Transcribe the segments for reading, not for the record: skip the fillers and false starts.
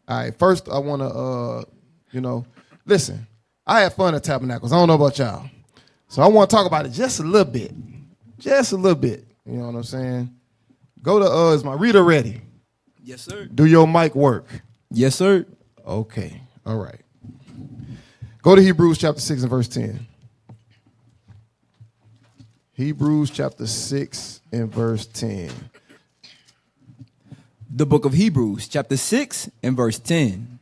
All right, first I want to, listen. I had fun at Tabernacles. I don't know about y'all, so I want to talk about it just a little bit, You know what I'm saying? Go to is my reader ready? Yes, sir. Do your mic work? Yes, sir. Okay, all right. Go to Hebrews chapter 6 and verse 10. Hebrews chapter 6 and verse 10. The book of Hebrews, chapter 6 and verse 10.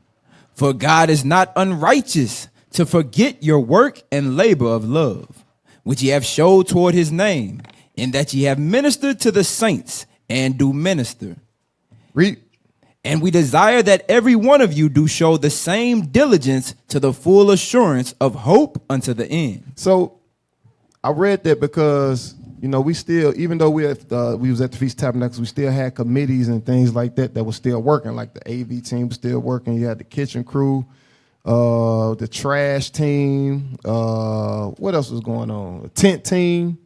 For God is not unrighteous to forget your work and labor of love, which ye have showed toward his name, in that ye have ministered to the saints and do minister. Read. And we desire that every one of you do show the same diligence to the full assurance of hope unto the end. So I read that because, we still, even though we was at the Feast of Tabernacles, we still had committees and things like that were still working. Like the AV team was still working. You had the kitchen crew, the trash team. What else was going on? The tent team.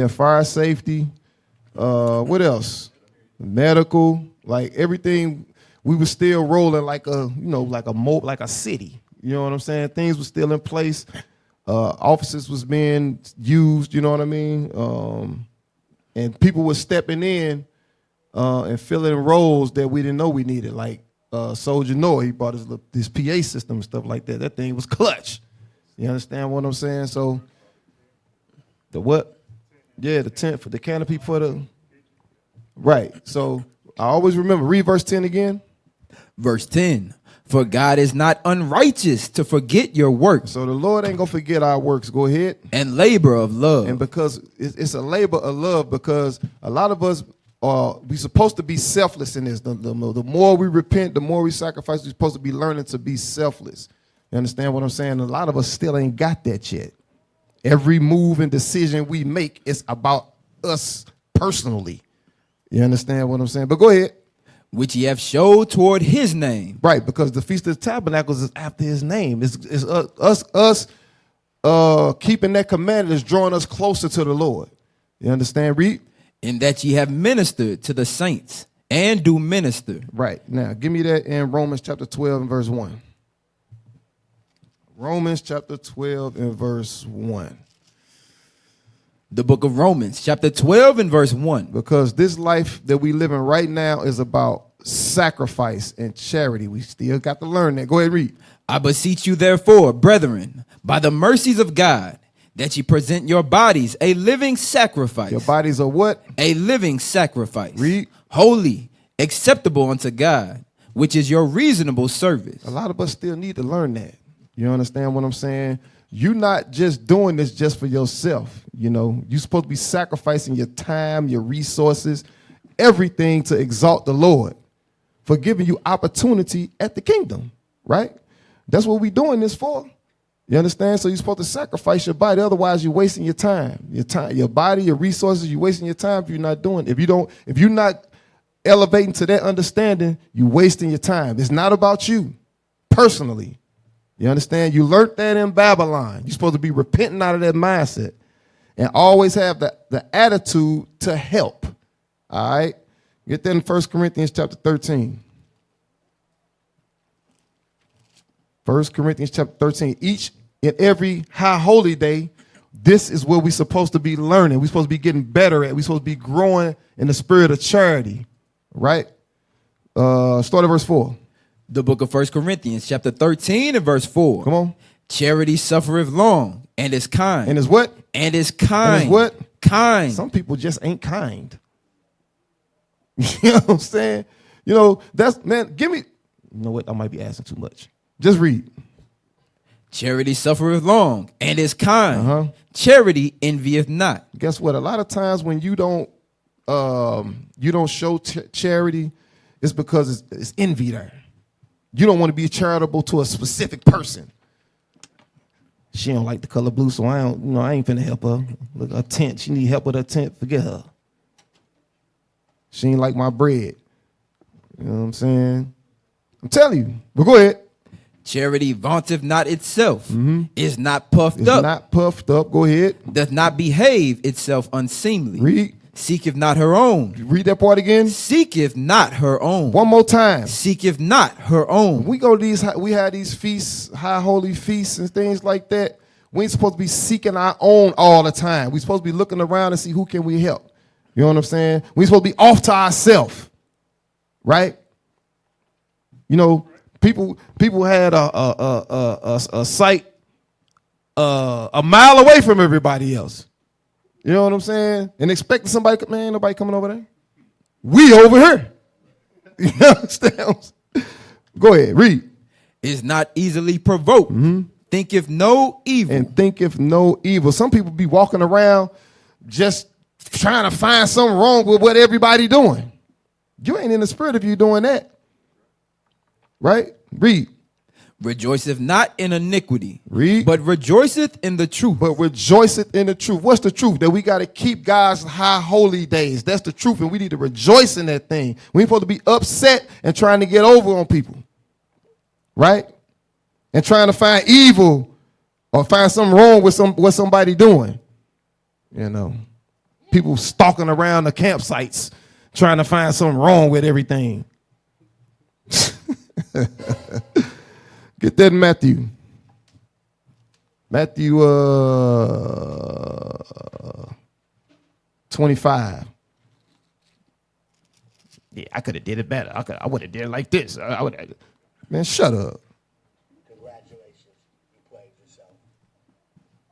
Fire safety. What else? Medical. Like everything, we were still rolling like a city. You know what I'm saying? Things were still in place. Offices was being used, you know what I mean? And people were stepping in and filling roles that we didn't know we needed. Like Soldier Noah, he brought his PA system and stuff like that. That thing was clutch. You understand what I'm saying? So the what? Yeah, the tent for the canopy for the right. So I always remember. Read verse 10 again. Verse 10. For God is not unrighteous to forget your works. So the Lord ain't gonna forget our works. Go ahead. And labor of love. And because it's a labor of love, because a lot of us we supposed to be selfless in this. The more we repent, the more we sacrifice. We're supposed to be learning to be selfless. You understand what I'm saying? A lot of us still ain't got that yet. Every move and decision we make is about us personally. You understand what I'm saying? But go ahead. Which ye have showed toward his name. Right, because the Feast of Tabernacles is after his name. It's us keeping that commandment is drawing us closer to the Lord. You understand? Read. In that ye have ministered to the saints and do minister. Right. Now, give me that in Romans chapter 12 and verse 1. Romans chapter 12 and verse 1. The book of Romans, chapter 12 and verse 1. Because this life that we live in right now is about sacrifice and charity. We still got to learn that. Go ahead, read. I beseech you, therefore, brethren, by the mercies of God, that ye present your bodies a living sacrifice. Your bodies are what? A living sacrifice. Read. Holy, acceptable unto God, which is your reasonable service. A lot of us still need to learn that. You understand what I'm saying? You're not just doing this just for yourself. You're supposed to be sacrificing your time, your resources, everything to exalt the Lord for giving you opportunity at the kingdom, right? That's what we're doing this for. You understand? So you're supposed to sacrifice your body. Otherwise, you're wasting your time, your body, your resources. You're wasting your time if you're not doing it. If you're not elevating to that understanding, you're wasting your time. It's not about you personally. You understand? You learned that in Babylon. You're supposed to be repenting out of that mindset and always have the attitude to help. All right? Get that in 1 Corinthians chapter 13. 1 Corinthians chapter 13. Each and every high holy day, this is what we're supposed to be learning. We're supposed to be getting better at. We're supposed to be growing in the spirit of charity. Right? Start at verse 4. The book of 1 Corinthians, chapter 13 and verse 4. Come on. Charity suffereth long and is kind. And is what? And is kind. And is what? Kind. Some people just ain't kind. You know what I'm saying? Give me, you know what? I might be asking too much. Just read. Charity suffereth long and is kind. Uh-huh. Charity envieth not. Guess what? A lot of times when you don't show charity, it's because it's envy there. You don't want to be charitable to a specific person. She don't like the color blue, so I ain't finna help her. Look, her tent, she need help with her tent. Forget her. She ain't like my bread. You know what I'm saying? I'm telling you. But go ahead. Charity vaunteth not itself, is not puffed up. It's not puffed up. Go ahead. Doth not behave itself unseemly. Read. seeketh not her own. Read that part again. Seeketh not her own. One more time. Seeketh not her own. We go to these, we have these feasts, high holy feasts and things like that. We ain't supposed to be seeking our own all the time. We supposed to be looking around and see who can we help. You know what I'm saying? We supposed to be off to ourselves, right? You know, people had a site a mile away from everybody else. You know what I'm saying? And expecting somebody, man, ain't nobody coming over there. We over here. You understand? Go ahead, read. Is not easily provoked. Thinketh no evil. And thinketh no evil. Some people be walking around just trying to find something wrong with what everybody doing. You ain't in the spirit if you doing that. Right? Read. Rejoiceth not in iniquity. Read. But rejoiceth in the truth. But rejoiceth in the truth. What's the truth? That we got to keep God's high holy days. That's the truth, and we need to rejoice in that thing. We ain't supposed to be upset and trying to get over on people. Right? And trying to find evil or find something wrong with what somebody doing. You know. People stalking around the campsites trying to find something wrong with everything. Get that in Matthew. Matthew 25. Yeah, I could have did it better. I would have did it like this. Man, shut up. Congratulations. You played yourself.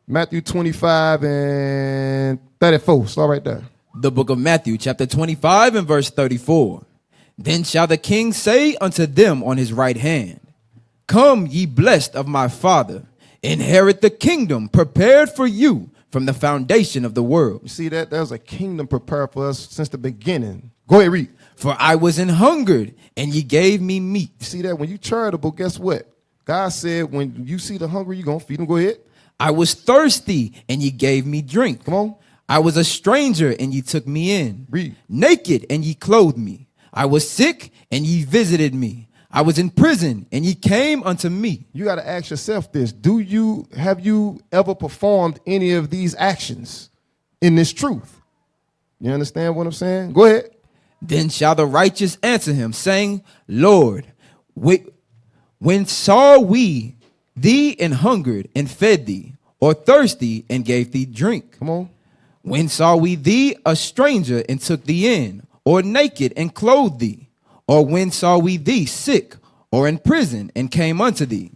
Matthew 25 and 34. Start right there. The book of Matthew, chapter 25 and verse 34. Then shall the king say unto them on his right hand, Come, ye blessed of my Father, inherit the kingdom prepared for you from the foundation of the world. You see that? There's a kingdom prepared for us since the beginning. Go ahead, read. For I was an hungered, and ye gave me meat. You see that? When you charitable, guess what? God said when you see the hungry, you're going to feed them. Go ahead. I was thirsty, and ye gave me drink. Come on. I was a stranger, and ye took me in. Read. Naked, and ye clothed me. I was sick, and ye visited me. I was in prison, and ye came unto me. You got to ask yourself this. Have you ever performed any of these actions in this truth? You understand what I'm saying? Go ahead. Then shall the righteous answer him, saying, Lord, when saw we thee and hungered and fed thee, or thirsty and gave thee drink? Come on. When saw we thee a stranger and took thee in, or naked and clothed thee? Or when saw we thee sick or in prison and came unto thee?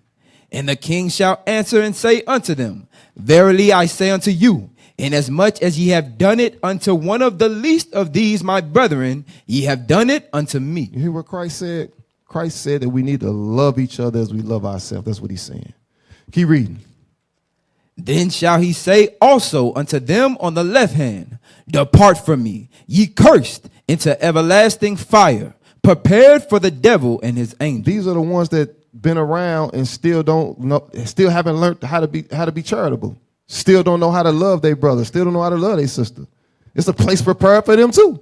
And the king shall answer and say unto them, Verily I say unto you, inasmuch as ye have done it unto one of the least of these my brethren, ye have done it unto me. You hear what Christ said? Christ said that we need to love each other as we love ourselves. That's what he's saying. Keep reading. Then shall he say also unto them on the left hand, Depart from me, ye cursed, into everlasting fire, prepared for the devil and his angels. These are the ones that been around and still don't know, still haven't learned how to be charitable. Still don't know how to love their brother. Still don't know how to love their sister. It's a place prepared for them too.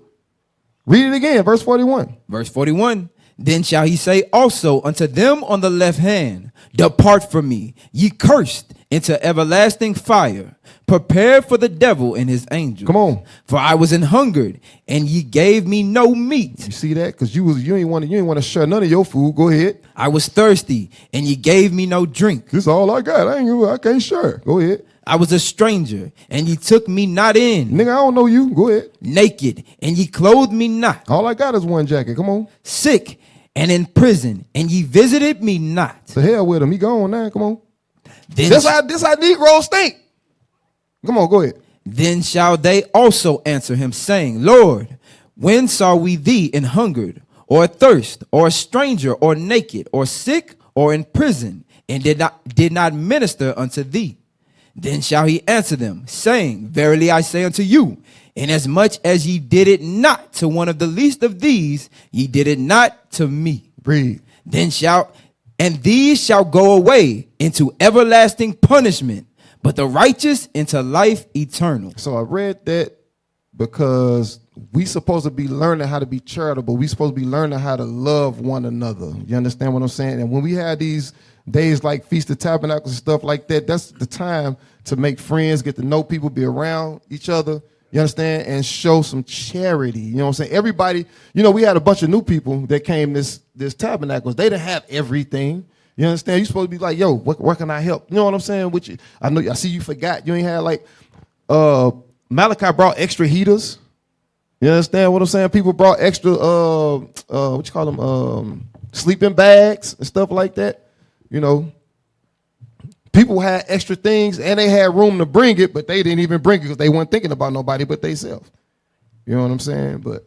Read it again, verse 41. Verse 41. Then shall he say also unto them on the left hand, Depart from me, ye cursed, into everlasting fire, prepared for the devil and his angels. Come on. For I was an hungered, and ye gave me no meat. You see that? Because you ain't want to share none of your food. Go ahead. I was thirsty, and ye gave me no drink. This is all I got. I can't share. Go ahead. I was a stranger, and ye took me not in. Nigga, I don't know you. Go ahead. Naked, and ye clothed me not. All I got is one jacket. Come on. Sick, and in prison, and ye visited me not. To hell with him. He gone now. Come on. Then This how Negroes think. Come on, go ahead. Then shall they also answer him, saying, Lord, when saw we thee in hungered, or thirst, or a stranger, or naked, or sick, or in prison, and did not minister unto thee? Then shall he answer them, saying, Verily I say unto you, inasmuch as ye did it not to one of the least of these, ye did it not to me. Breathe. And these shall go away into everlasting punishment, but the righteous into life eternal. So I read that because we supposed to be learning how to be charitable. We supposed to be learning how to love one another. You understand what I'm saying? And when we have these days like Feast of Tabernacles and stuff like that, that's the time to make friends, get to know people, be around each other. You understand? And show some charity. You know what I'm saying? Everybody, we had a bunch of new people that came this tabernacles. They didn't have everything. You understand? You're supposed to be like, yo, where can I help? You know what I'm saying? Which I see you forgot. You ain't had like Malachi brought extra heaters. You understand what I'm saying? People brought extra what you call them? Sleeping bags and stuff like that. People had extra things and they had room to bring it, but they didn't even bring it because they weren't thinking about nobody but themselves. You know what I'm saying? But,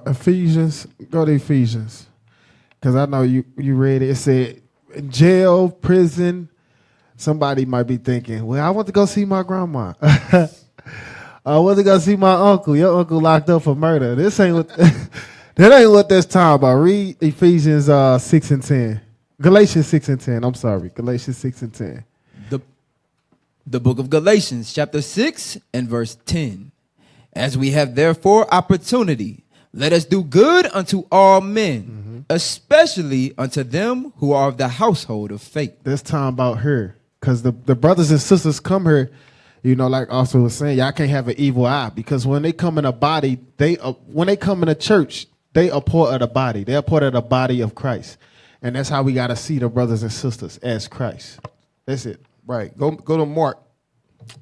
Ephesians, go to Ephesians. Because I know you read it. It said jail, prison. Somebody might be thinking, well, I want to go see my grandma. I want to go see my uncle. Your uncle locked up for murder. This ain't what that ain't what this time about. Read Ephesians 6 and 10. Galatians 6 and 10. I'm sorry. Galatians 6 and 10. The book of Galatians, chapter 6 and verse 10. As we have therefore opportunity, let us do good unto all men, especially unto them who are of the household of faith. This time about her. Because the brothers and sisters come here, like also was saying, y'all can't have an evil eye. Because when they come in a body, when they come in a church, they are part of the body. They are part of the body of Christ. And that's how we got to see the brothers and sisters as Christ. That's it. Right. Go to Mark.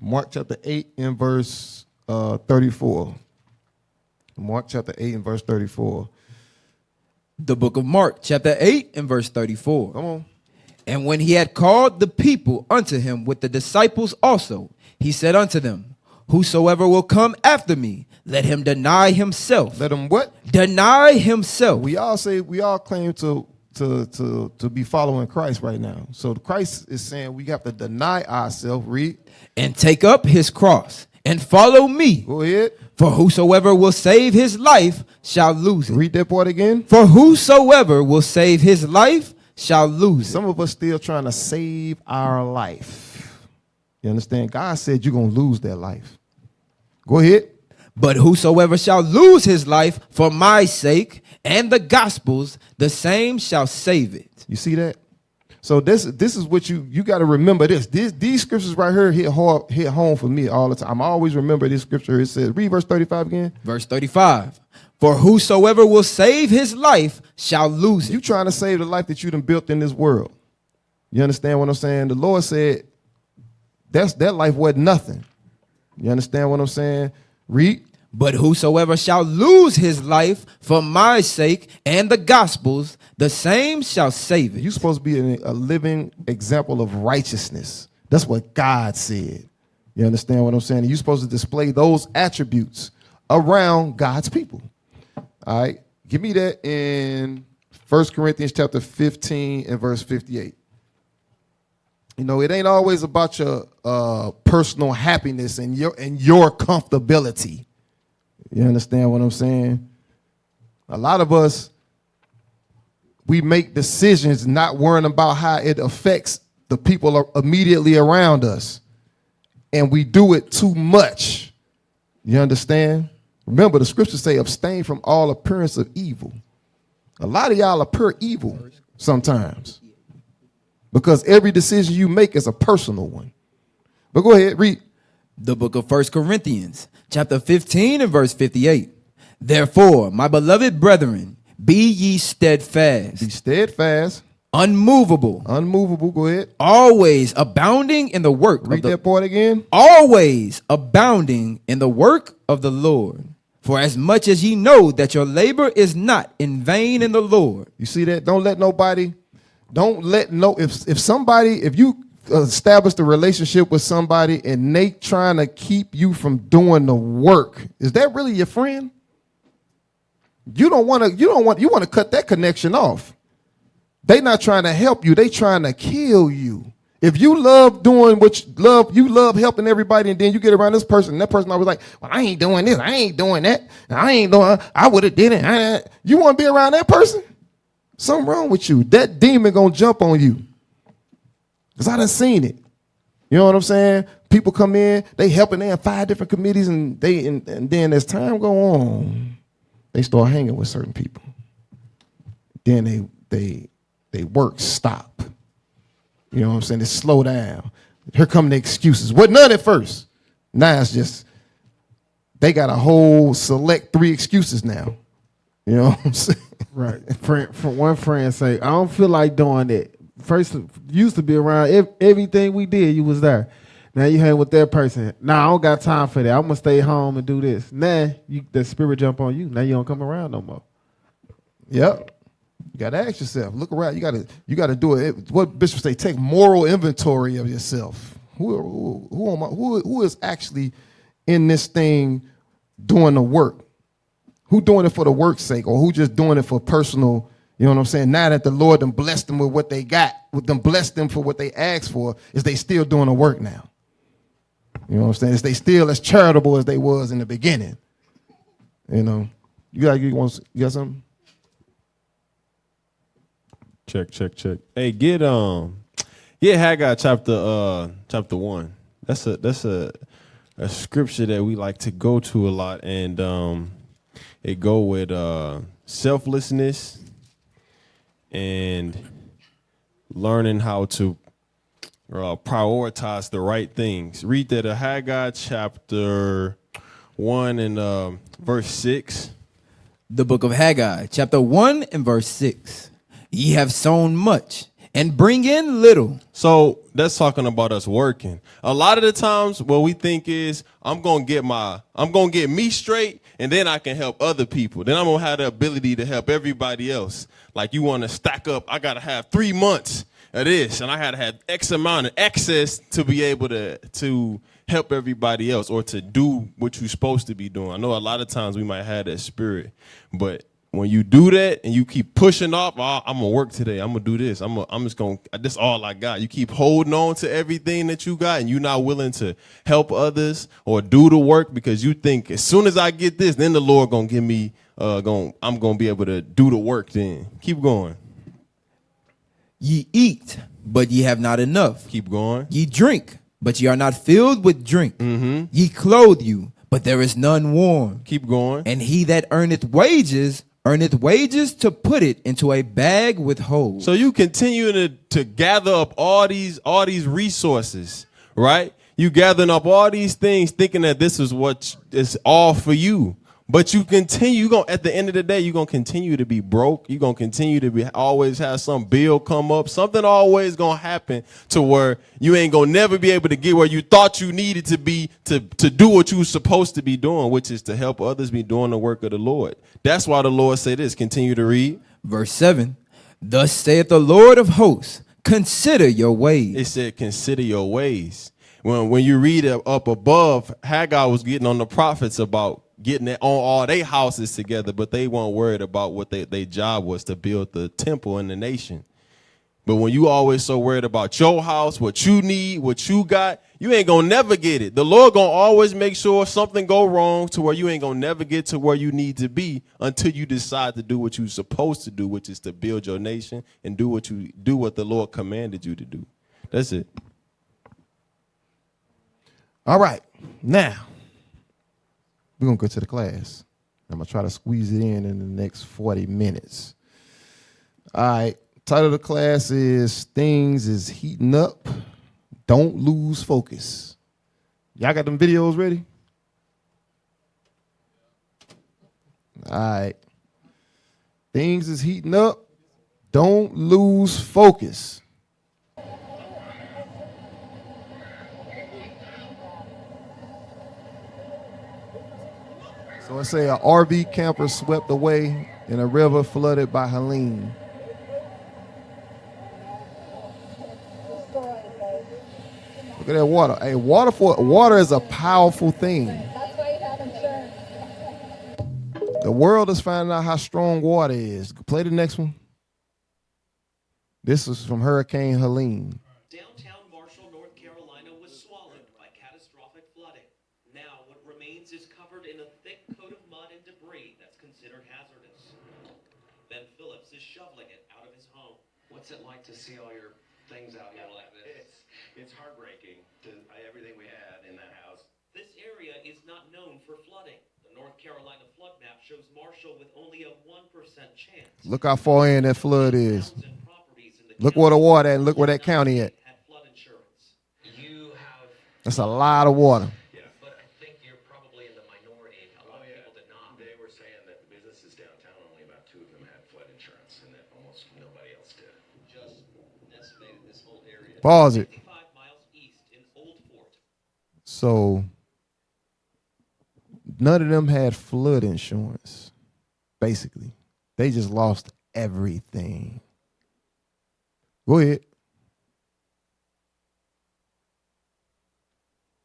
Mark chapter 8 and verse 34. Mark chapter 8 and verse 34. The book of Mark, chapter 8 and verse 34. Come on. And when he had called the people unto him with the disciples also, he said unto them, whosoever will come after me, let him deny himself. Let him what? Deny himself. We all claim to be following Christ right now. So Christ is saying we have to deny ourselves, read. And take up his cross and follow me. Go ahead. For whosoever will save his life shall lose it. Read that part again. For whosoever will save his life shall lose it. Some of us still trying to save our life. You understand? God said you're going to lose that life. Go ahead. But whosoever shall lose his life for my sake and the gospel's, the same shall save it. You see that? So this is what you got to remember. These scriptures right here hit home for me all the time. I always remember this scripture. It says, read verse 35 again. Verse 35. For whosoever will save his life shall lose it. You trying to save the life that you done built in this world. You understand what I'm saying? The Lord said that life wasn't nothing. You understand what I'm saying? Read. But whosoever shall lose his life for my sake and the gospel's, the same shall save it. You're supposed to be a living example of righteousness. That's what God said. You understand what I'm saying? You're supposed to display those attributes around God's people. All right. Give me that in 1 Corinthians chapter 15 and verse 58. It ain't always about your personal happiness and your comfortability. You understand what I'm saying? A lot of us, we make decisions not worrying about how it affects the people immediately around us. And we do it too much. You understand? Remember, the scriptures say abstain from all appearance of evil. A lot of y'all appear evil sometimes because every decision you make is a personal one. But go ahead, read. The book of 1 Corinthians, chapter 15 and verse 58. Therefore, my beloved brethren, be ye steadfast. Be steadfast. Unmovable. Unmovable, go ahead. Always abounding in the work. Read that part again. Always abounding in the work of the Lord. For as much as ye know that your labor is not in vain in the Lord. You see that? If you established a relationship with somebody and they trying to keep you from doing the work, is that really your friend? You want to cut that connection off. They not trying to help you, they trying to kill you. If you love doing what you love helping everybody, and then you get around this person, and that person always like, well, I ain't doing this, I ain't doing that, I would have did it. You want to be around that person? Something wrong with you. That demon gonna jump on you. Because I done seen it. You know what I'm saying? People come in, they helping, they in 5 different committees, and then as time go on, they start hanging with certain people. Then they work stop. You know what I'm saying? They slow down. Here come the excuses. Wasn't none at first. Now it's just, they got a whole select 3 excuses now. You know what I'm saying? Right. For one friend say, I don't feel like doing it. First, used to be around everything we did, you was there. Now you hang with that person. Nah, I don't got time for that. I'm gonna stay home and do this. Nah, the spirit jump on you. Now you don't come around no more. Yep. You gotta ask yourself. Look around. You gotta do it. What Bishop say? Take moral inventory of yourself. Who is actually in this thing doing the work? Who doing it for the work's sake, or who just doing it for personal? You know what I'm saying? Now that the Lord done blessed them with what they got, with them blessed them for what they asked for, is they still doing the work now? You know what I'm saying? Is they still as charitable as they was in the beginning? You know, you got something? Check. Hey, get Haggai chapter 1. That's a scripture that we like to go to a lot, and it go with selflessness and learning how to prioritize the right things. Read that Haggai chapter 1 and verse 6. The book of Haggai, chapter 1 and verse 6. Ye have sown much and bring in little. So that's talking about us working. A lot of the times what we think is I'm gonna get me straight, and then I can help other people. Then I'm gonna have the ability to help everybody else. Like you want to stack up, I gotta have 3 months of this, and I gotta have X amount of access to be able to help everybody else or to do what you're supposed to be doing. I know a lot of times we might have that spirit, but when you do that and you keep pushing off, I'm gonna work today. I'm gonna do this. This all I got. You keep holding on to everything that you got, and you're not willing to help others or do the work because you think as soon as I get this, then the Lord gonna give me. I'm gonna be able to do the work. Then keep going. Ye eat, but ye have not enough. Keep going. Ye drink, but ye are not filled with drink. Mm-hmm. Ye clothe you, but there is none warm. Keep going. And he that earneth wages to put it into a bag with holes. So you continue to gather up all these resources, right? You gathering up all these things thinking that this is what is all for you. But you continue, at the end of the day, you're going to continue to be broke. You're going to continue to always have some bill come up. Something always going to happen to where you ain't going to never be able to get where you thought you needed to be to do what you were supposed to be doing, which is to help others be doing the work of the Lord. That's why the Lord said this. Continue to read. Verse 7, thus saith the Lord of hosts, consider your ways. It said, consider your ways. When you read up above, Haggai was getting on the prophets about getting it on all their houses together, but they weren't worried about what their job was to build the temple in the nation. But when you always so worried about your house, what you need, what you got, you ain't gonna never get it. The Lord gonna always make sure something go wrong to where you ain't gonna never get to where you need to be until you decide to do what you're supposed to do, which is to build your nation and do what the Lord commanded you to do. That's it. All right, now we're gonna go to the class. I'm gonna try to squeeze it in the next 40 minutes. All right, title of the class is Things is Heating Up. Don't lose focus. Y'all got them videos ready? All right. Things is heating up. Don't lose focus. So it say an RV camper swept away in a river flooded by Helene. Look at that water. Hey, water is a powerful thing. That's why you have insurance. The world is finding out how strong water is. Play the next one. This is from Hurricane Helene. Downtown Marshall, North Carolina was swallowed by catastrophic flooding. Now what remains is covered in a thick coat of mud and debris that's considered hazardous. Ben Phillips is shoveling it out of his home. What's it like to see all your things out here like this? It's heartbreaking to everything we had in that house. This area is not known for flooding. The North Carolina flood map shows Marshall with only a 1% chance. Look how far in that flood is. Look where the water at and look where that county at. You have. That's a lot of water. But I think you're probably in the minority Pause it. 55 miles east in Old Fort. So none of them had flood insurance, basically. They just lost everything. Go ahead.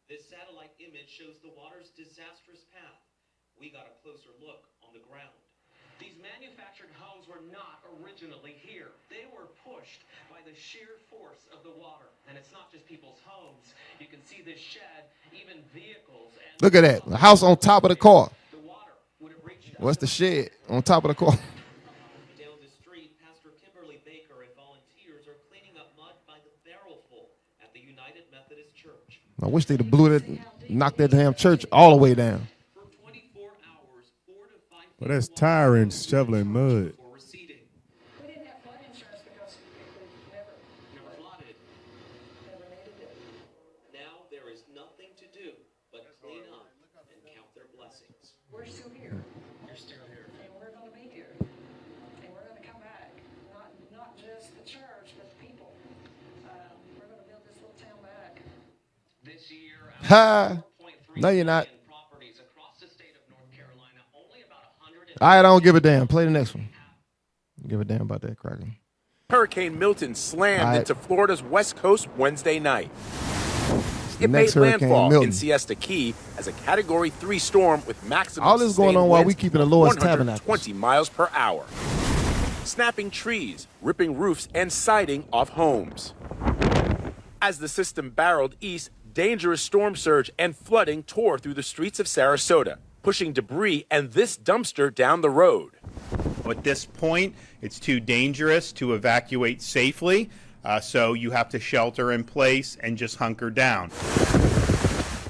This satellite image shows the water's disastrous path. We got a closer look on the ground. These manufactured homes were not originally here. They were pushed by the sheer force of the water. And it's not just people's homes. You can see this shed, even vehicles. And Look at that. The house on top of the car. the water would have reached What's the shed on top of the car? Down the street, Pastor Kimberly Baker and volunteers are cleaning up mud by the barrelful at the United Methodist Church. I wish they'd have blew that, knocked that damn church all the way down. For 24 hours, 4 to 5 feet Well, that's of water tiring, was shoveling mud. before receding. We didn't have flood insurance because we Never flooded. never needed it. Now there is nothing to do but clean up and count their blessings. We're still here. You're still here. And we're gonna be here. And we're gonna come back. Not just the church, but the people. We're gonna build this little town back. This year, Ha! 4.3 No, you're not. million properties across the state of North Carolina. Only about 100. All right, I don't give a damn. Play the next one. Give a damn about that cracker. Hurricane Milton slammed All right. into Florida's west coast Wednesday night. The It made next Hurricane landfall Milton. in Siesta Key as a Category 3 storm with maximum All this going sustained on while we winds keeping the of Lord's 120 miles per hour. Snapping trees, ripping roofs, and siding off homes. As the system barreled east, dangerous storm surge and flooding tore through the streets of Sarasota, pushing debris and this dumpster down the road. At this point, it's too dangerous to evacuate safely, so you have to shelter in place and just hunker down.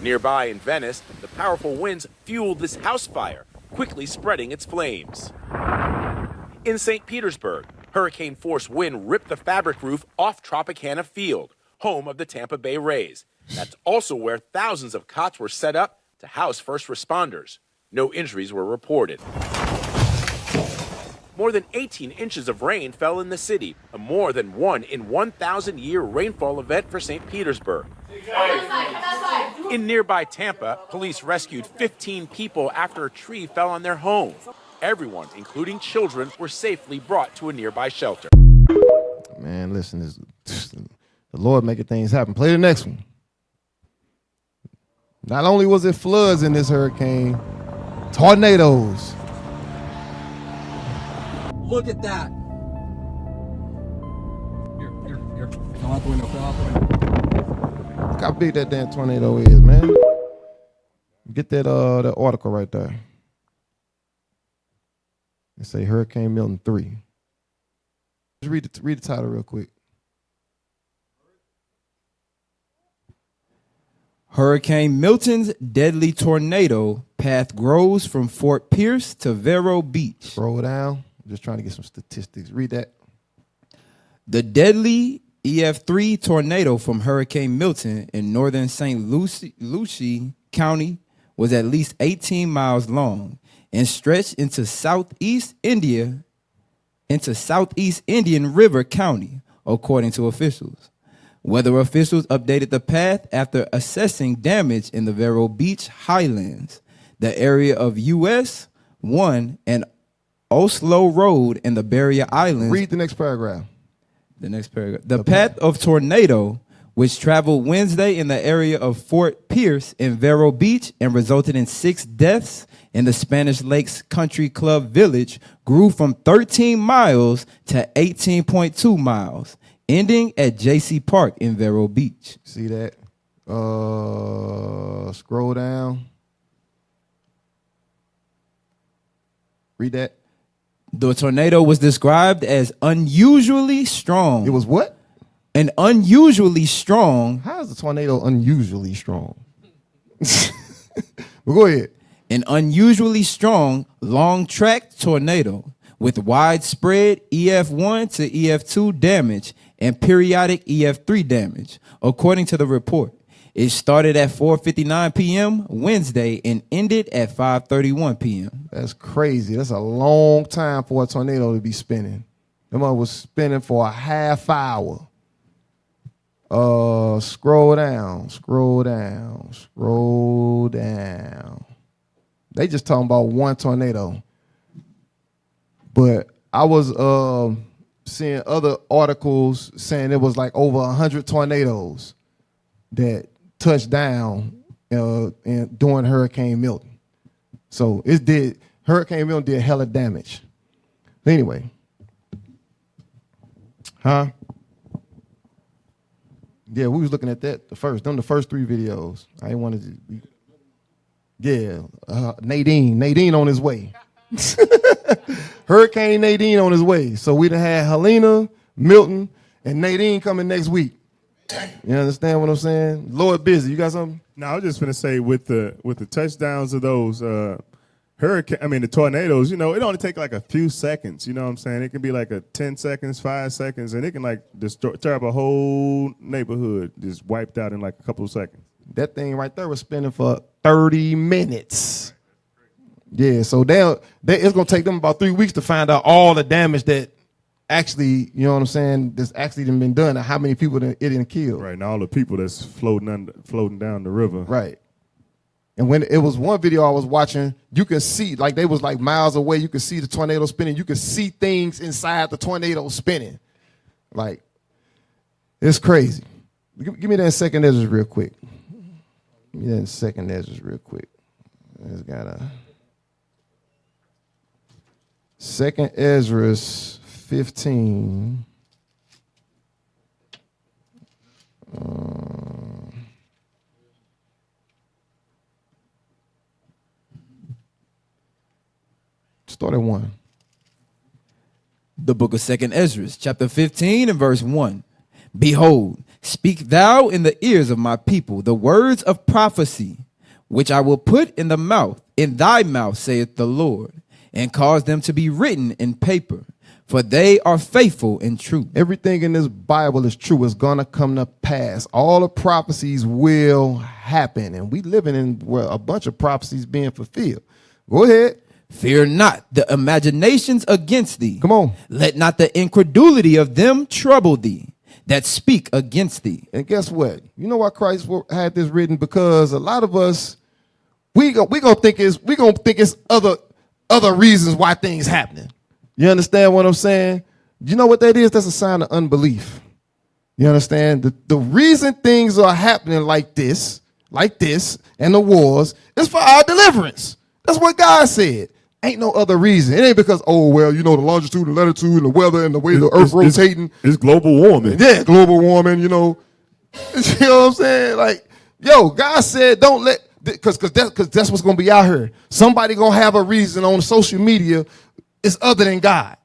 Nearby in Venice, the powerful winds fueled this house fire, quickly spreading its flames. In St. Petersburg, hurricane force wind ripped the fabric roof off Tropicana Field, home of the Tampa Bay Rays. That's also where thousands of cots were set up to house first responders. No injuries were reported. More than 18 inches of rain fell in the city, a more than 1 in 1,000-year rainfall event for St. Petersburg. In nearby Tampa, police rescued 15 people after a tree fell on their home. Everyone, including children, were safely brought to a nearby shelter. Man, listen, the Lord making things happen. Play the next one. Not only was it floods in this hurricane, tornadoes. Look at that. Here. Come out the window. Look how big that damn tornado is, man. Get that that article right there. It say Hurricane Milton 3. Just read the title real quick. Hurricane Milton's deadly tornado path grows from Fort Pierce to Vero Beach. Scroll down. I'm just trying to get some statistics. Read that. The deadly EF3 tornado from Hurricane Milton in northern St. Lucie County was at least 18 miles long and stretched into southeast Indian River County, according to officials. Weather officials updated the path after assessing damage in the Vero Beach Highlands, the area of US 1 and Oslo Road in the Barrier Islands. Read the next paragraph. The path of tornado, which traveled Wednesday in the area of Fort Pierce in Vero Beach and resulted in 6 deaths in the Spanish Lakes Country Club Village, grew from 13 miles to 18.2 miles, ending at JC Park in Vero Beach. See that? Scroll down. Read that. The tornado was described as unusually strong. It was what? An unusually strong. How is the tornado unusually strong? Well, go ahead. An unusually strong, long-track tornado with widespread EF1 to EF2 damage and periodic EF3 damage, according to the report. It started at 4:59 p.m. Wednesday and ended at 5:31 p.m. That's crazy. That's a long time for a tornado to be spinning. That mother was spinning for a half hour. Scroll down. They just talking about one tornado. But I was seeing other articles saying it was like over 100 tornadoes that touched down during Hurricane Milton. So Hurricane Milton did hella damage. Anyway. Yeah, we was looking at that the first 3 videos. I wanted to. Yeah, Nadine on his way. Hurricane Nadine on his way. So we done had Helena, Milton, and Nadine coming next week. You understand what I'm saying? Lord busy. You got something? No, I was just gonna say with the touchdowns of those the tornadoes, it only take like a few seconds, you know what I'm saying? It can be like a 10 seconds, 5 seconds, and it can like tear up a whole neighborhood, just wiped out in like a couple of seconds. That thing right there was spinning for 30 minutes. Yeah, so it's gonna take them about 3 weeks to find out all the damage that actually, you know what I'm saying, that's actually been done, and how many people it didn't kill. Right, and all the people that's floating down the river. Right. And when it was one video I was watching, you could see, like they was like miles away, you could see the tornado spinning. You could see things inside the tornado spinning. Like, it's crazy. Give me that second Ezra real quick. Give me that second Ezra real quick. It's got a second Ezra 15. Start at 1. The book of 2nd Ezra, chapter 15 and verse 1. Behold, speak thou in the ears of my people the words of prophecy, which I will put in thy mouth, saith the Lord, and cause them to be written in paper, for they are faithful and true. Everything in this Bible is true. It's going to come to pass. All the prophecies will happen, and we living in a bunch of prophecies being fulfilled. Go ahead. Fear not the imaginations against thee. Come on. Let not the incredulity of them trouble thee that speak against thee. And guess what? You know why Christ had this written? Because a lot of us, we gonna think it's other reasons why things happening. You understand what I'm saying? You know what that is? That's a sign of unbelief. You understand? The reason things are happening like this, and the wars, is for our deliverance. That's what God said. Ain't no other reason. It ain't because, the longitude and latitude and the weather and the way the earth rotating. It's global warming. Yeah, global warming, You know what I'm saying? Like, God said don't let, because that's what's going to be out here. Somebody going to have a reason on social media it's other than God.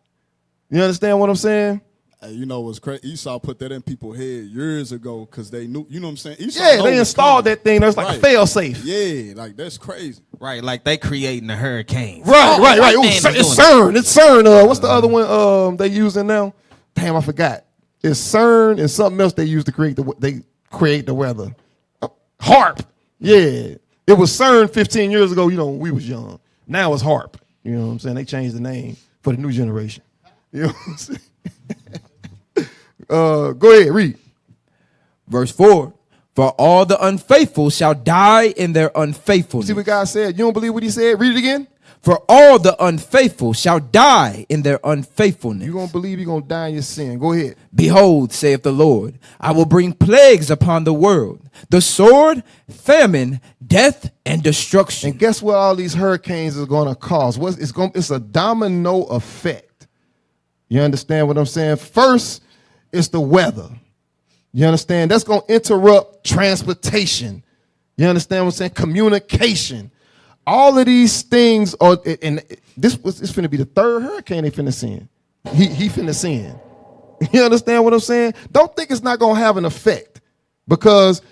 You understand what I'm saying? You know what's crazy? Esau put that in people's head years ago because they knew, you know what I'm saying? Esau they installed that thing. That's like a fail safe. Yeah, like that's crazy. Right, like they creating the hurricanes. Right. It's CERN. It's CERN. What's the other one they using now? Damn, I forgot. It's CERN and something else they use to create the weather. HARP. Yeah. It was CERN 15 years ago, when we was young. Now it's HARP. You know what I'm saying? They changed the name for the new generation. You know what I'm saying? Go ahead, read. Verse 4. For all the unfaithful shall die in their unfaithfulness. See what God said? You don't believe what he said? Read it again. For all the unfaithful shall die in their unfaithfulness. You're going to believe you're going to die in your sin. Go ahead. Behold, saith the Lord, I will bring plagues upon the world, the sword, famine, death, and destruction. And guess what all these hurricanes are going to cause? It's a domino effect. You understand what I'm saying? First, it's the weather. You understand? That's going to interrupt transportation. You understand what I'm saying? Communication. All of these things are, and it's finna be the third hurricane they finna send. He finna send. You understand what I'm saying? Don't think it's not gonna have an effect, because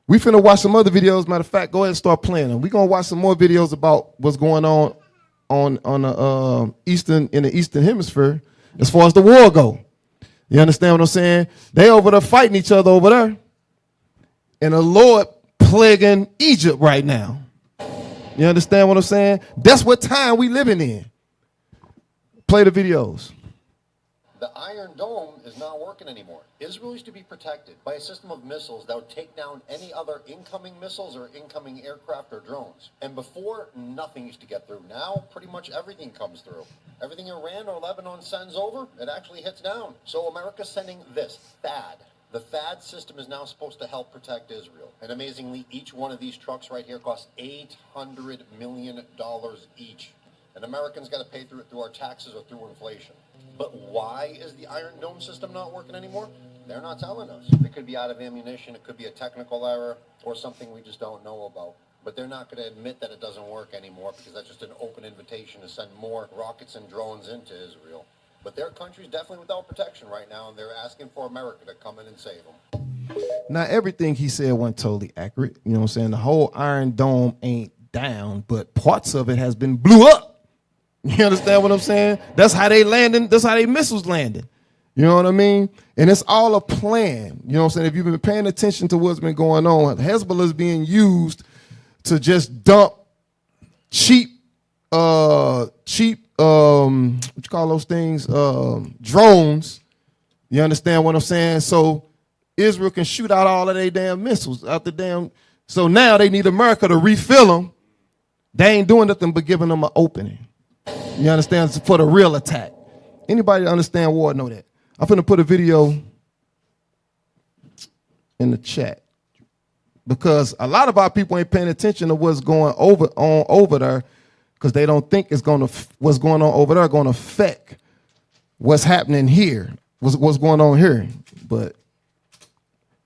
we finna watch some other videos. Matter of fact, go ahead and start playing them. We gonna watch some more videos about what's going on the in the Eastern Hemisphere as far as the war go. You understand what I'm saying? They over there fighting each other over there, and the Lord plaguing Egypt right now. You understand what I'm saying? That's what time we living in. Play the videos. The Iron Dome is not working anymore. Israel used to be protected by a system of missiles that would take down any other incoming missiles or incoming aircraft or drones. And before, nothing used to get through. Now, pretty much everything comes through. Everything Iran or Lebanon sends over, it actually hits down. So America's sending this, THAAD. The THAAD system is now supposed to help protect Israel. And amazingly, each one of these trucks right here costs $800 million each. And Americans got to pay through it through our taxes or through inflation. But why is the Iron Dome system not working anymore? They're not telling us. It could be out of ammunition, it could be a technical error, or something we just don't know about. But they're not going to admit that it doesn't work anymore because that's just an open invitation to send more rockets and drones into Israel. But their country's definitely without protection right now, and they're asking for America to come in and save them. Now, everything he said wasn't totally accurate. You know what I'm saying? The whole Iron Dome ain't down, but parts of it has been blew up. You understand what I'm saying? That's how they landing. That's how they missiles landing. You know what I mean? And it's all a plan. You know what I'm saying? If you've been paying attention to what's been going on, Hezbollah is being used to just dump cheap, what you call those things? Drones. You understand what I'm saying? So Israel can shoot out all of their damn missiles out the damn. So now they need America to refill them. They ain't doing nothing but giving them an opening. You understand? It's for the real attack. Anybody that understand war know that. I'm finna put a video in the chat because a lot of our people ain't paying attention to what's going over there because they don't think what's going on over there going to affect what's happening here, what's going on here. But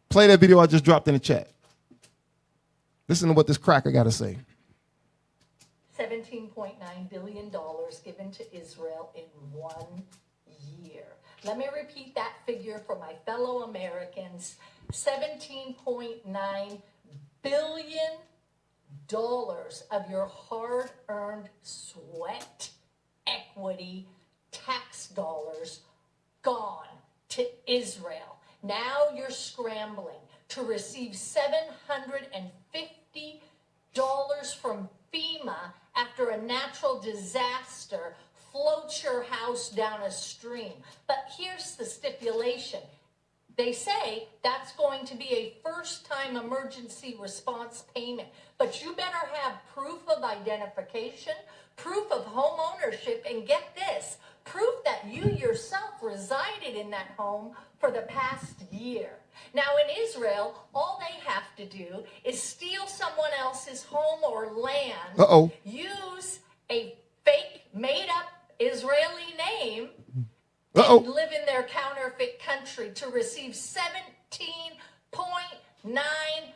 play that video I just dropped in the chat. Listen to what this cracker got to say. $17.9 billion given to Israel in 1 year. Let me repeat that figure for my fellow Americans. $17.9 billion of your hard-earned sweat, equity, tax dollars gone to Israel. Now you're scrambling to receive $750 from FEMA after a natural disaster floats your house down a stream. But here's the stipulation. They say that's going to be a first-time emergency response payment. But you better have proof of identification, proof of home ownership, and get this, proof that you yourself resided in that home for the past year. Now in Israel, all they have to do is steal someone else's home or land, use a fake, made-up Israeli name, and live in their counterfeit country to receive $17.9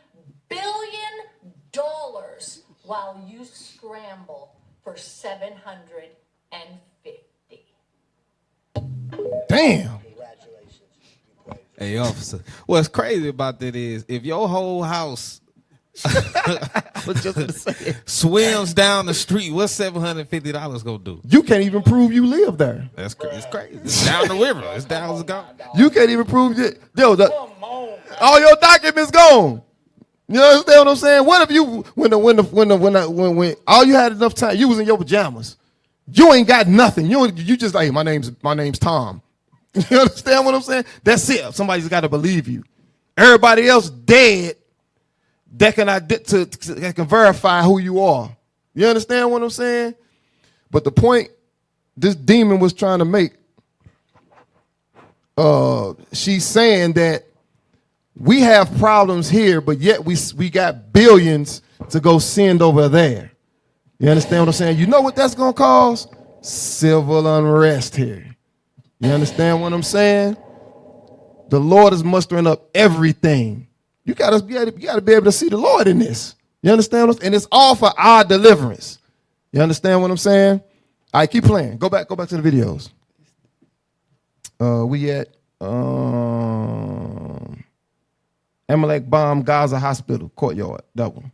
billion while you scramble for 750. Damn. Hey, officer. What's crazy about that is if your whole house swims down the street, what's $750 gonna do? You can't even prove you live there. That's it's crazy. It's down the river. It's down the gone. You can't even prove it. Yo, all your documents gone. You understand what I'm saying? What if you when all you had enough time, you was in your pajamas. You ain't got nothing. You just like my name's Tom. You understand what I'm saying? That's it. Somebody's got to believe you. Everybody else dead that can verify who you are. You understand what I'm saying? But the point this demon was trying to make, she's saying that we have problems here, but yet we got billions to go send over there. You understand what I'm saying? You know what that's going to cause? Civil unrest here. You understand what I'm saying? The Lord is mustering up everything. You gotta be able to see the Lord in this. You understand what I'm saying? And it's all for our deliverance. You understand what I'm saying? All right, keep playing. Go back to the videos. We at Amalek bomb Gaza hospital courtyard. That one.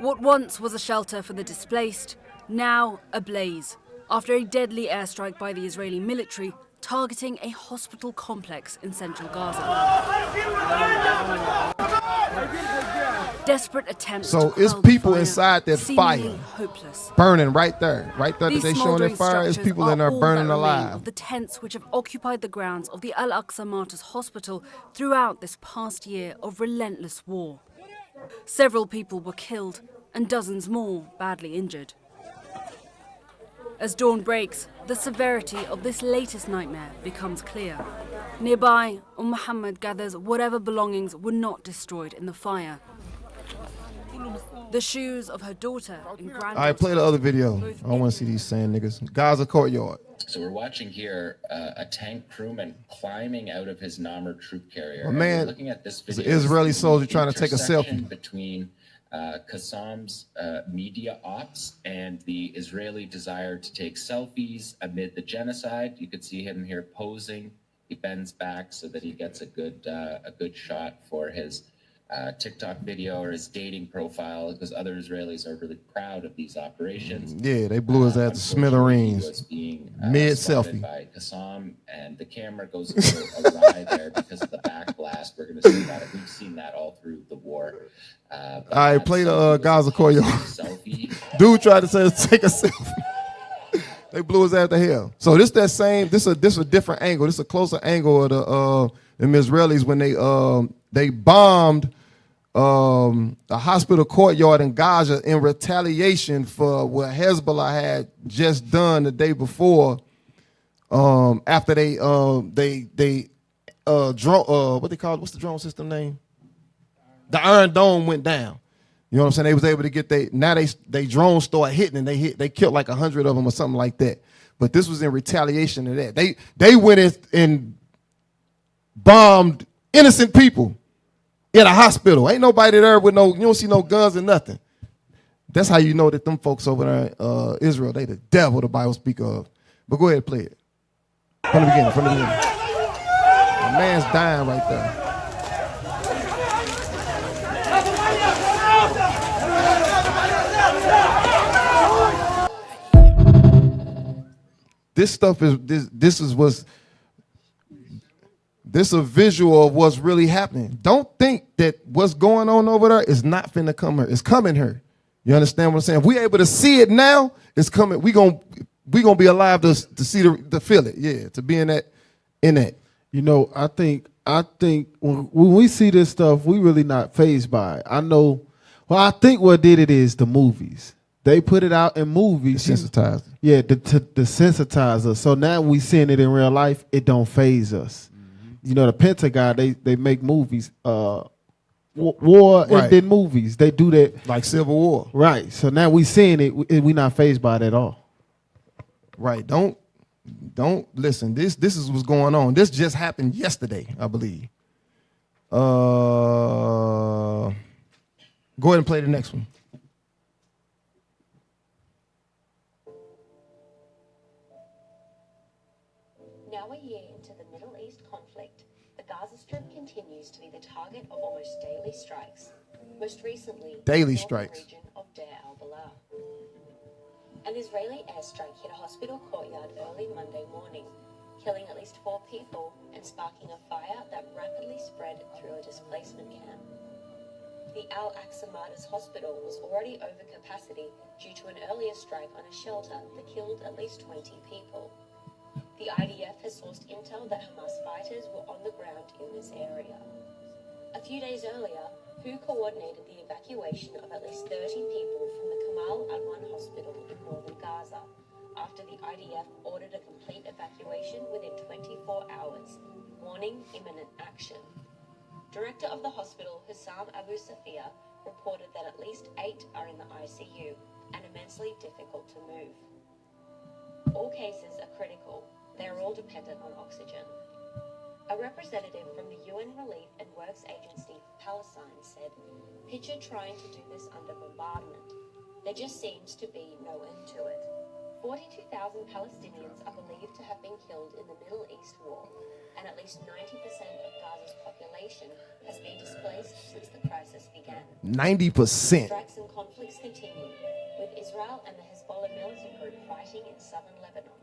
What once was a shelter for the displaced, now ablaze, after a deadly airstrike by the Israeli military targeting a hospital complex in central Gaza. Desperate attempts So to it's quell the people fire, inside that seemingly fire. hopeless. Burning right there. Right there that These they showing that smouldering fire. It's structures people in are there all burning that remain alive. of the tents which have occupied the grounds of the Al-Aqsa Martyrs Hospital throughout this past year of relentless war. Several people were killed and dozens more badly injured. As dawn breaks, the severity of this latest nightmare becomes clear. Nearby, Muhammad gathers whatever belongings were not destroyed in the fire. The shoes of her daughter and granddaughter. All right, play the other video. I don't want to see these sand niggas. Gaza courtyard. So we're watching here a tank crewman climbing out of his Namr troop carrier. A man, looking at this it's video, an Israeli soldier trying to take a intersection selfie. between Qassam's media ops and the Israeli desire to take selfies amid the genocide. You could see him here posing. He bends back so that he gets a good shot for his TikTok video or his dating profile, because other Israelis are really proud of these operations. Yeah, they blew his ass to smithereens. Mid selfie. By Qassam, and the camera goes a little awry there because of the backblast. We're going to see that. We've seen that all through the war. All right, play the Gaza courtyard. Dude tried to take a selfie. They blew his ass to hell. So this that same. This a different angle. This a closer angle of the Israelis when they bombed the hospital courtyard in Gaza in retaliation for what Hezbollah had just done the day before. After they drone what they call it? What's the drone system name? The Iron Dome went down. You know what I'm saying? They was able to get they drones start hitting and they killed like 100 of them or something like that. But this was in retaliation to that. They went in and bombed innocent people in a hospital. Ain't nobody there with you don't see no guns or nothing. That's how you know that them folks over there in Israel, they the devil the Bible speak of. But go ahead and play it. From the beginning. The man's dying right there. This stuff is this a visual of what's really happening. Don't think that what's going on over there is not finna come here. It's coming here. You understand what I'm saying? If we able to see it now, it's coming. We gonna be alive to see to feel it. Yeah, to be in that. You know, I think when we see this stuff, we really not fazed by it. I think what did it is the movies. They put it out in movies. Desensitized. Yeah, to desensitize us. So now we seeing it in real life, it don't faze us. Mm-hmm. You know, the Pentagon, they make movies, war right. and then movies. They do that. Like Civil War. Right. So now we seeing it, we not fazed by it at all. Right. Don't listen. This is what's going on. This just happened yesterday, I believe. Go ahead and play the next one. Now a year into the Middle East conflict, the Gaza Strip continues to be the target of almost daily strikes. Most recently, daily the strikes. Region of Deir al-Balah. An Israeli airstrike hit a hospital courtyard early Monday morning, killing at least 4 people and sparking a fire that rapidly spread through a displacement camp. The Al-Aqsa Martyrs Hospital was already over capacity due to an earlier strike on a shelter that killed at least 20 people. The IDF has sourced intel that Hamas fighters were on the ground in this area. A few days earlier, WHO coordinated the evacuation of at least 30 people from the Kamal Adwan Hospital in northern Gaza, after the IDF ordered a complete evacuation within 24 hours, warning imminent action. Director of the hospital, Hussam Abu Safia, reported that at least 8 are in the ICU and immensely difficult to move. All cases are critical. They are all dependent on oxygen. A representative from the UN Relief and Works Agency for Palestine said, "Picture trying to do this under bombardment. There just seems to be no end to it." 42,000 Palestinians are believed to have been killed in the Middle East war, and at least 90% of Gaza's population has been displaced since the crisis began. 90%. Strikes and conflicts continue, with Israel and the Hezbollah militant group fighting in southern Lebanon,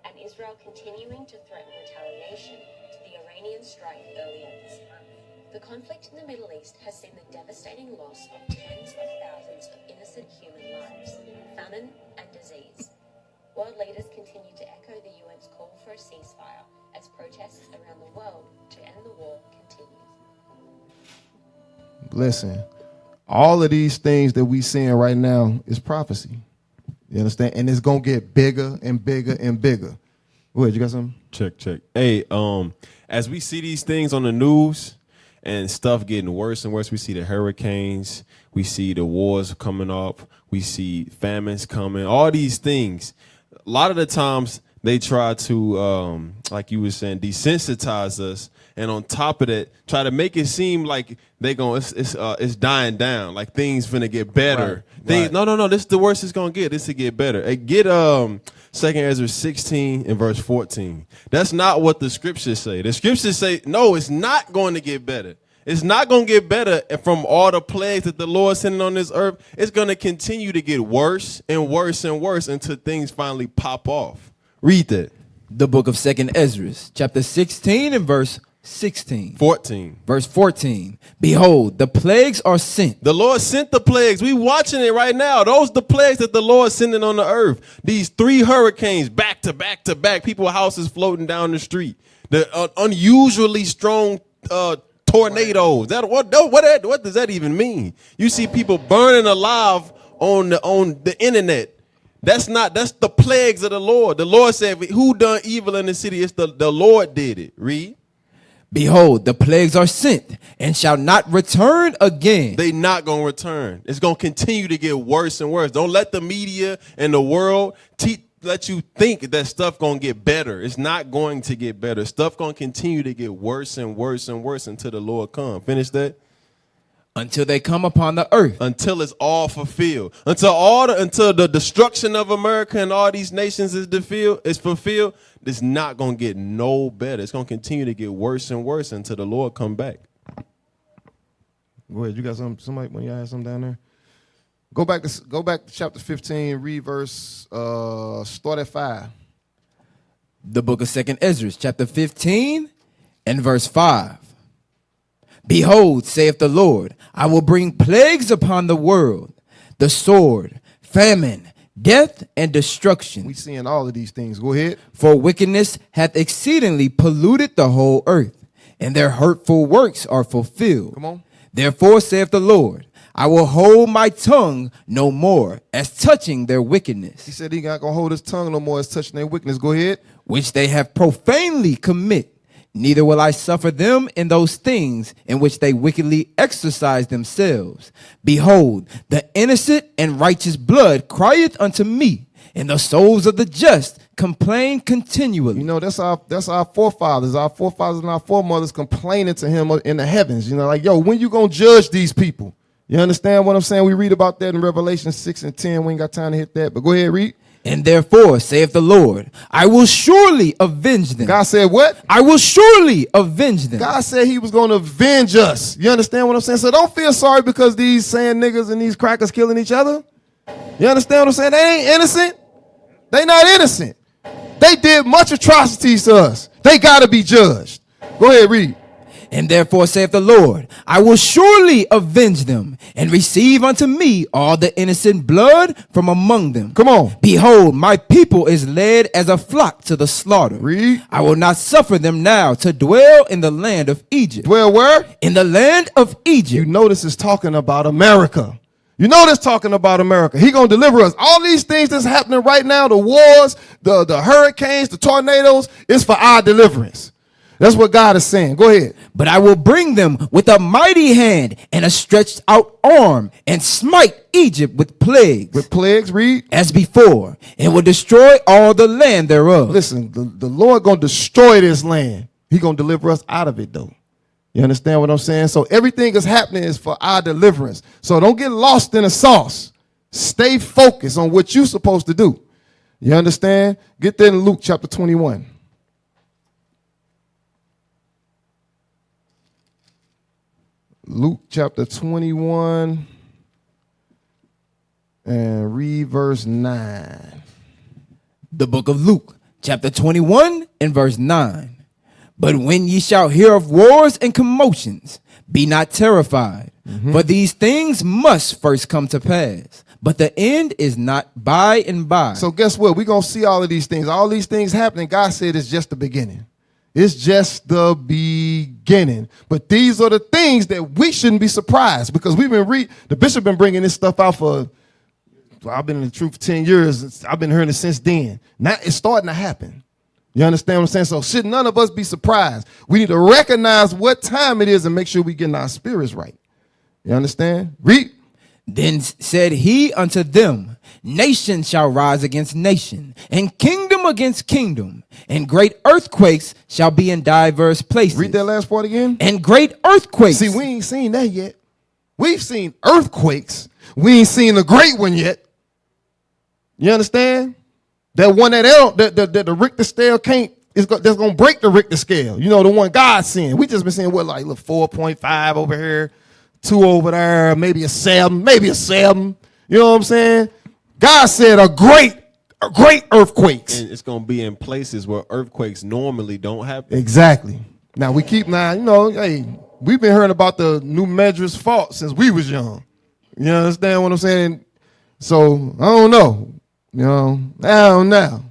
and Israel continuing to threaten retaliation to the Iranian strike earlier this month. The conflict in the Middle East has seen the devastating loss of tens of thousands of innocent human lives, famine and disease. World leaders continue to echo the UN's call for a ceasefire as protests around the world to end the war continue. Listen, all of these things that we seeing right now is prophecy. You understand? And it's gonna get bigger and bigger and bigger. Go ahead, you got something? Check. Hey, as we see these things on the news and stuff getting worse and worse, we see the hurricanes, we see the wars coming up, we see famines coming, all these things. A lot of the times they try to, like you were saying, desensitize us, and on top of that, try to make it seem like it's dying down, like things finna get better. No, this is the worst it's gonna get. This will get better. Hey, get 2 Ezra 16 and verse 14. That's not what the scriptures say. The scriptures say, no, it's not going to get better. It's not going to get better from all the plagues that the Lord is sending on this earth. It's going to continue to get worse and worse and worse until things finally pop off. Read that. The book of 2 Ezra, chapter 16 and verse 14. Verse 14. Behold, the plagues are sent. The Lord sent the plagues. We watching it right now. Those the plagues that the Lord is sending on the earth. These 3 hurricanes back to back to back. People's houses floating down the street. The unusually strong tornadoes. What does that even mean? You see people burning alive on the internet. That's the plagues of the Lord. The Lord said, who done evil in the city? It's the Lord did it. Read. Behold, the plagues are sent and shall not return again. They not going to return. It's going to continue to get worse and worse. Don't let the media and the world let you think that stuff going to get better. It's not going to get better. Stuff going to continue to get worse and worse and worse until the Lord come. Finish that. Until they come upon the earth. Until it's all fulfilled. Until the destruction of America and all these nations is fulfilled. It's not going to get no better. It's going to continue to get worse and worse until the Lord come back. Go ahead. You got somebody when you have something down there? Go back to chapter 15, read verse, start at 5. The book of 2 Ezra, chapter 15 and verse 5. Behold, saith the Lord, I will bring plagues upon the world, the sword, famine, death, and destruction. We seeing all of these things. Go ahead. For wickedness hath exceedingly polluted the whole earth, and their hurtful works are fulfilled. Come on. Therefore saith the Lord, I will hold my tongue no more as touching their wickedness. He said he not going to hold his tongue no more as touching their wickedness. Go ahead. Which they have profanely commit. Neither will I suffer them in those things in which they wickedly exercise themselves. Behold, the innocent and righteous blood crieth unto me, and the souls of the just complain continually. You know, that's our forefathers. Our forefathers and our foremothers complaining to him in the heavens. You know, like, yo, when you going to judge these people? You understand what I'm saying? We read about that in Revelation 6 and 10. We ain't got time to hit that, but go ahead, read. And therefore, saith the Lord, I will surely avenge them. God said what? I will surely avenge them. God said he was going to avenge us. You understand what I'm saying? So don't feel sorry because these sand niggas and these crackers killing each other. You understand what I'm saying? They ain't innocent. They not innocent. They did much atrocities to us. They got to be judged. Go ahead, read. And therefore saith the Lord, I will surely avenge them and receive unto me all the innocent blood from among them. Come on. Behold, my people is led as a flock to the slaughter. Read. I will not suffer them now to dwell in the land of Egypt. Dwell where? In the land of Egypt. You know this is talking about America. You know this talking about America. He going to deliver us. All these things that's happening right now, the wars, the hurricanes, the tornadoes, is for our deliverance. That's what God is saying. Go ahead. But I will bring them with a mighty hand and a stretched out arm and smite Egypt with plagues. With plagues, read. As before, and will destroy all the land thereof. Listen, the Lord going to destroy this land. He going to deliver us out of it, though. You understand what I'm saying? So everything that's happening is for our deliverance. So don't get lost in the sauce. Stay focused on what you're supposed to do. You understand? Get there in Luke chapter 21. Luke chapter 21 and read verse 9. The book of Luke chapter 21 and verse 9. But when ye shall hear of wars and commotions, be not terrified, for these things must first come to pass. But the end is not by and by. So guess what? We're going to see all of these things. All these things happening. God said it's just the beginning. It's just the beginning. But these are the things that we shouldn't be surprised, because we've been the bishop been bringing this stuff out for, I've been in the truth for 10 years. I've been hearing it since then. Now it's starting to happen. You understand what I'm saying? So should none of us be surprised? We need to recognize what time it is and make sure we getting our spirits right. You understand? Read. Then said he unto them, nation shall rise against nation, and kingdom against kingdom, and great earthquakes shall be in diverse places. Read that last part again. And great earthquakes. See, we ain't seen that yet. We've seen earthquakes. We ain't seen the great one yet. You understand? That one that the Richter scale can't, that's going to break the Richter scale. You know, the one God's seeing. We just been seeing what, like, look, 4.5 over here, 2 over there, maybe a 7. You know what I'm saying? God said a great earthquakes. And it's going to be in places where earthquakes normally don't happen. Exactly. Now, hey, we've been hearing about the New Medra's fault since we was young. You understand what I'm saying? So, I don't know. You know, I don't know.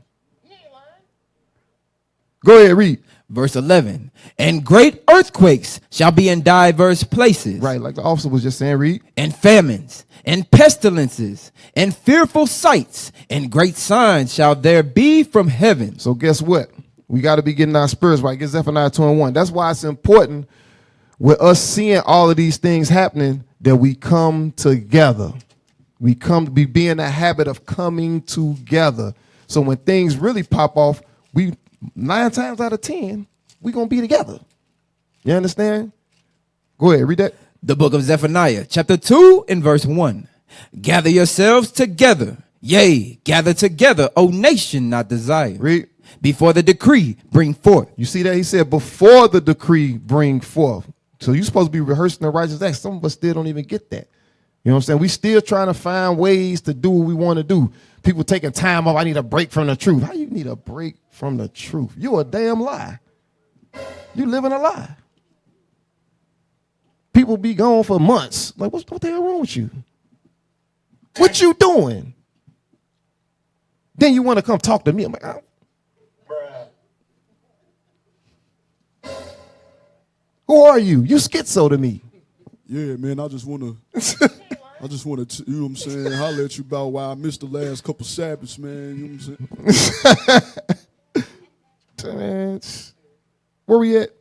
Go ahead, read. Verse 11. And great earthquakes shall be in diverse places. Right, like the officer was just saying, read. And famines, and pestilences, and fearful sights, and great signs shall there be from heaven. So guess what? We got to be getting our spirits right. Get Zephaniah 2:1. That's why it's important with us seeing all of these things happening that we come together. We be in the habit of coming together. So when things really pop off, 9 times out of 10, we're going to be together. You understand? Go ahead, read that. The book of Zephaniah, chapter 2 and verse 1. Gather yourselves together. Yea, gather together, O nation not desired. Read. Before the decree bring forth. You see that? He said, before the decree bring forth. So you're supposed to be rehearsing the righteous acts. Some of us still don't even get that. You know what I'm saying? We still trying to find ways to do what we want to do. People taking time off. I need a break from the truth. How you need a break from the truth? You're a damn lie. You living a lie. People be gone for months. Like, what the hell wrong with you? What you doing? Then you want to come talk to me. I'm like, who are you? You schizo to me. Yeah, man, I just want to, you know what I'm saying, holler at you about why I missed the last couple Sabbaths, man. You know what I'm saying? Where we at?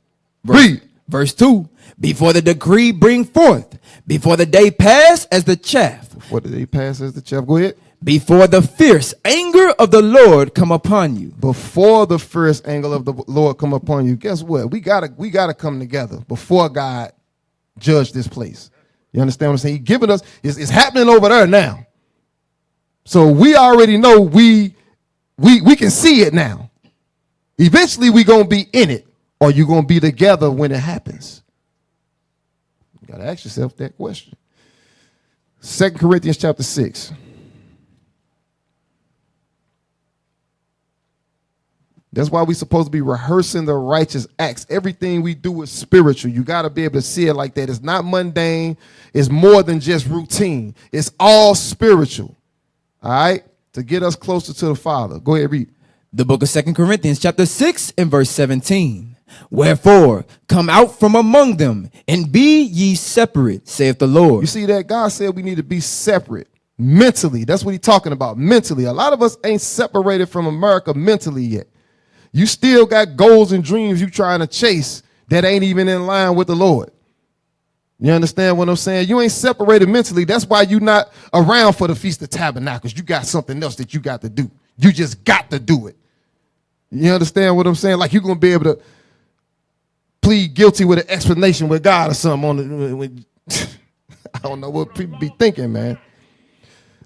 Read. Verse 2. Before the decree bring forth, before the day pass as the chaff. Before the day pass as the chaff. Go ahead. Before the fierce anger of the Lord come upon you. Before the fierce anger of the Lord come upon you. Guess what? We gotta come together before God judge this place. You understand what I'm saying? He's giving us, it's happening over there now. So we already know we can see it now. Eventually we gonna be in it, or you gonna be together when it happens. You gotta ask yourself that question. 2 Corinthians chapter 6. That's why we're supposed to be rehearsing the righteous acts. Everything we do is spiritual. You got to be able to see it like that. It's not mundane. It's more than just routine. It's all spiritual. All right? To get us closer to the Father. Go ahead, read. The book of 2 Corinthians chapter 6 and verse 17. Wherefore, come out from among them and be ye separate, saith the Lord. You see that? God said we need to be separate mentally. That's what he's talking about, mentally. A lot of us ain't separated from America mentally yet. You still got goals and dreams you trying to chase that ain't even in line with the Lord. You understand what I'm saying? You ain't separated mentally. That's why you're not around for the Feast of Tabernacles. You got something else that you got to do. You just got to do it. You understand what I'm saying? Like you're going to be able to plead guilty with an explanation with God or something on the, I don't know what people be thinking, man.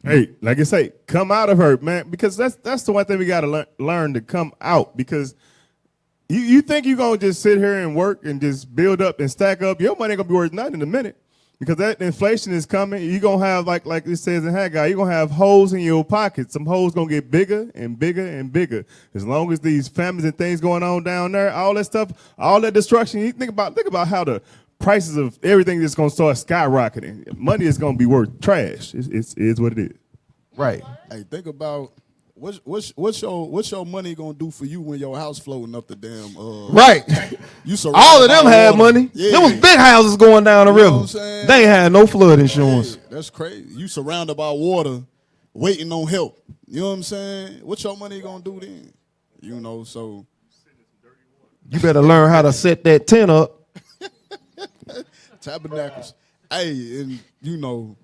Hey, like I say, come out of her, man, because that's the one thing we got to learn to come out. Because you think you're going to just sit here and work and just build up and stack up. Your money ain't going to be worth nothing in a minute. Because that inflation is coming. You're going to have, like it says in Haggai, you're going to have holes in your pockets. Some holes going to get bigger and bigger and bigger. As long as these famines and things going on down there, all that stuff, all that destruction, you think about how the prices of everything is going to start skyrocketing. Money is going to be worth trash. It's what it is. Right. Hey, think about what's your money gonna do for you when your house floating up the damn Right. You surrounded All of them by had water. money. Yeah. There was big houses going down the You know river. what I'm saying? They ain't had no flood insurance. Hey, that's crazy. You surrounded by water, waiting on help. You know what I'm saying? What your money gonna do then? You know, so You better learn how to set that tent up. tabernacles. Hey, and you know,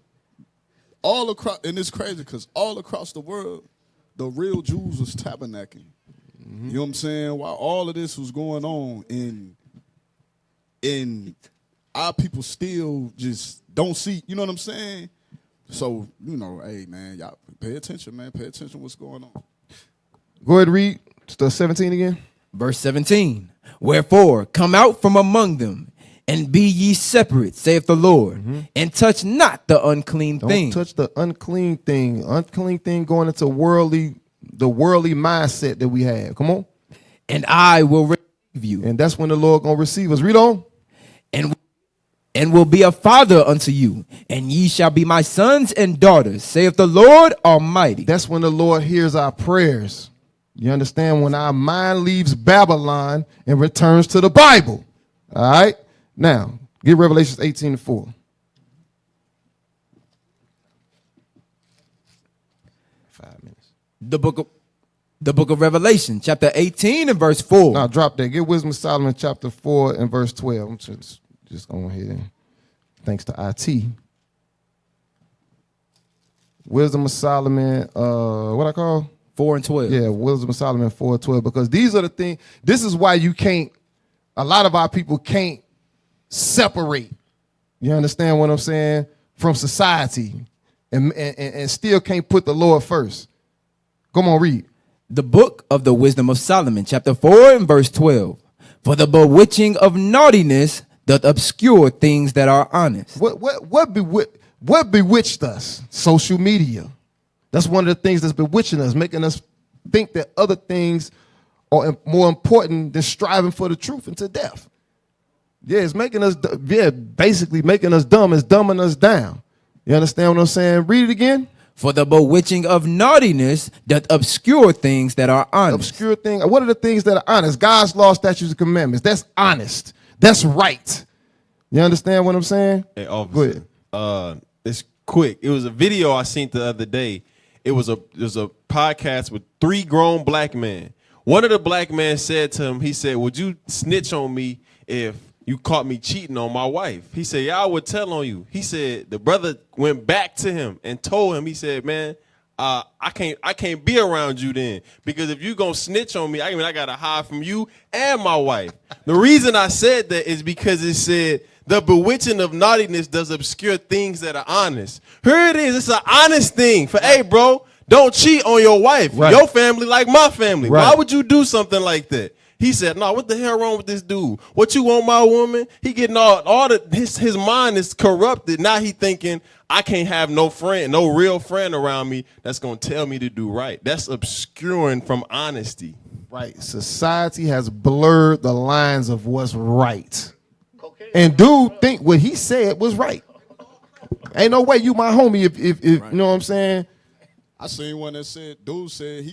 all across, and it's crazy because all across the world, the real Jews was tabernacling. You know what I'm saying? While all of this was going on, and our people still just don't see. You know what I'm saying? So you know, hey man, y'all pay attention, man. Pay attention to what's going on. Go ahead and read the 17 again. Verse 17. Wherefore, come out from among them, and be ye separate, saith the Lord, and touch not the unclean thing. Don't touch the unclean thing. Unclean thing going into the worldly mindset that we have. Come on. And I will receive you. And that's when the Lord gonna receive us. Read on. And will be a father unto you, and ye shall be my sons and daughters, saith the Lord Almighty. That's when the Lord hears our prayers. You understand? When our mind leaves Babylon and returns to the Bible. All right? Now, get Revelations 18:4. 5 minutes. The book of Revelation, chapter 18 and verse 4. Now drop that. Get Wisdom of Solomon, chapter 4 and verse 12. I'm just going ahead and thanks to IT. Wisdom of Solomon, what I call? 4 and 12. Yeah, Wisdom of Solomon 4 and 12. Because these are the things, this is why you can't, a lot of our people can't separate. You understand what I'm saying? From society. And still can't put the Lord first. Come on, read. The book of the Wisdom of Solomon, chapter 4 and verse 12. For the bewitching of naughtiness doth obscure things that are honest. What bewitched us? Social media. That's one of the things that's bewitching us, making us think that other things are more important than striving for the truth and to death. Yeah, it's making us, basically making us dumb. It's dumbing us down. You understand what I'm saying? Read it again. For the bewitching of naughtiness doth obscure things that are honest. Obscure thing. What are the things that are honest? God's law, statutes, and commandments. That's honest. That's right. You understand what I'm saying? Hey, officer. Go ahead. It's quick. It was a video I seen the other day. It was a podcast with 3 grown black men. One of the black men said to him, he said, would you snitch on me if you caught me cheating on my wife? He said, yeah, I would tell on you. He said the brother went back to him and told him, he said, man, I can't be around you then, because if you gonna snitch on me, I gotta hide from you and my wife. The reason I said that is because it said the bewitching of naughtiness does obscure things that are honest. Here it is. It's an honest thing. For, hey, bro, don't cheat on your wife. Right. Your family like my family. Right. Why would you do something like that? He said, no, what the hell wrong with this dude? What you want, my woman? He getting his mind is corrupted. Now he thinking, I can't have no friend, no real friend around me that's going to tell me to do right. That's obscuring from honesty. Right. Society has blurred the lines of what's right. And dude think what he said was right. Ain't no way you my homie if right. You know what I'm saying? I seen one that said, dude said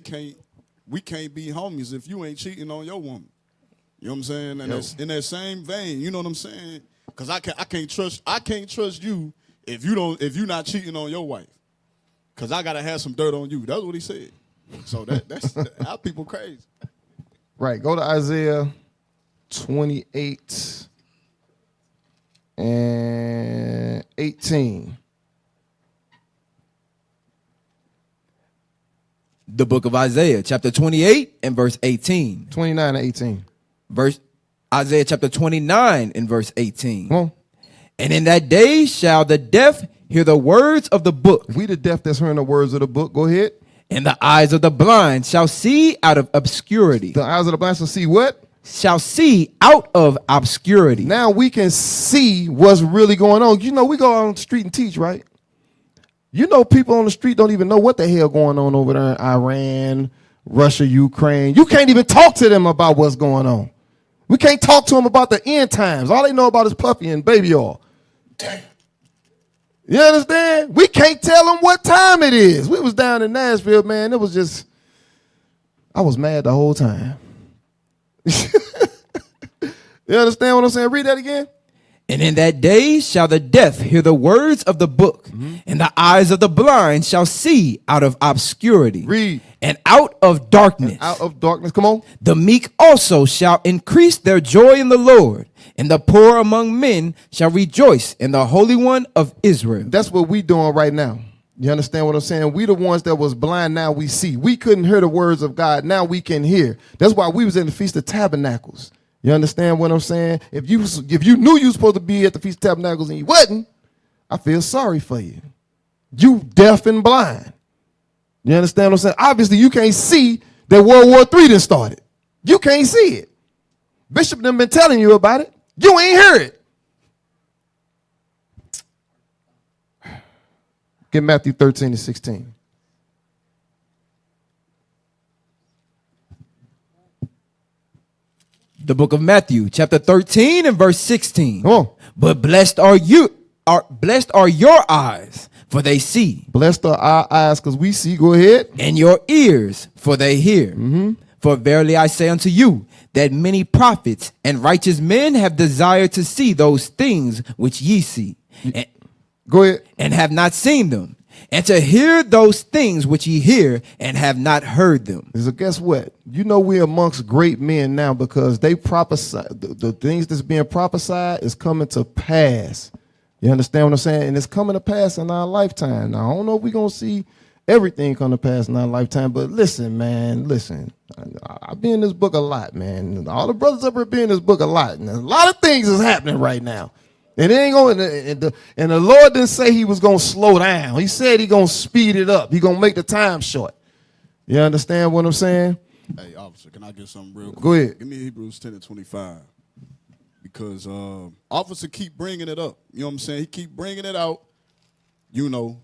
we can't be homies if you ain't cheating on your woman. You know what I'm saying? And that's in that same vein, you know what I'm saying? Because I can't trust you if you're not cheating on your wife. Because I gotta have some dirt on you. That's what he said. So that's our people crazy. Right. Go to Isaiah 28 and 18. The book of Isaiah, chapter 28 and verse 18. 29 and 18. Isaiah chapter 29 and verse 18. Come on. And in that day shall the deaf hear the words of the book. We the deaf that's hearing the words of the book. Go ahead. And the eyes of the blind shall see out of obscurity. The eyes of the blind shall see what? shall see out of obscurity. Now we can see what's really going on. You know, we go out on the street and teach, right? You know, people on the street don't even know what the hell going on over there in Iran, Russia, Ukraine. You can't even talk to them about what's going on. We can't talk to them about the end times. All they know about is puppy and baby oil. Damn. You understand? We can't tell them what time it is. We was down in Nashville, man. It was just, I was mad the whole time. You understand what I'm saying? Read that again. And in that day shall the deaf hear the words of the book, and the eyes of the blind shall see out of obscurity. Read. And out of darkness. And out of darkness. Come on. The meek also shall increase their joy in the Lord, and the poor among men shall rejoice in the Holy One of Israel. That's what we doing right now. You understand what I'm saying? We the ones that was blind, now we see. We couldn't hear the words of God, now we can hear. That's why we was in the Feast of Tabernacles. You understand what I'm saying? If you knew you were supposed to be at the Feast of Tabernacles and you wasn't, I feel sorry for you. You deaf and blind. You understand what I'm saying? Obviously, you can't see that World War III done started. You can't see it. Bishop done been telling you about it. You ain't heard it. Get Matthew 13 and 16. The book of Matthew, chapter 13 and verse 16. Oh. But blessed are your eyes, for they see. Blessed are our eyes, because we see. Go ahead. And your ears, for they hear. For verily I say unto you, that many prophets and righteous men have desired to see those things which ye see. Go ahead. And have not seen them. And to hear those things which ye hear and have not heard them. So guess what? You know we're amongst great men now because they prophesy. The things that's being prophesied is coming to pass. You understand what I'm saying? And it's coming to pass in our lifetime. Now, I don't know if we're going to see everything come to pass in our lifetime, but listen, man, listen. I've been in this book a lot, man. All the brothers up here been in this book a lot. And a lot of things is happening right now. And it ain't going. And the Lord didn't say He was going to slow down. He said He going to speed it up. He going to make the time short. You understand what I'm saying? Hey, officer, can I get something real quick? Go ahead. Give me Hebrews 10 and 25. Because officer keep bringing it up. You know what I'm saying? He keep bringing it out. You know,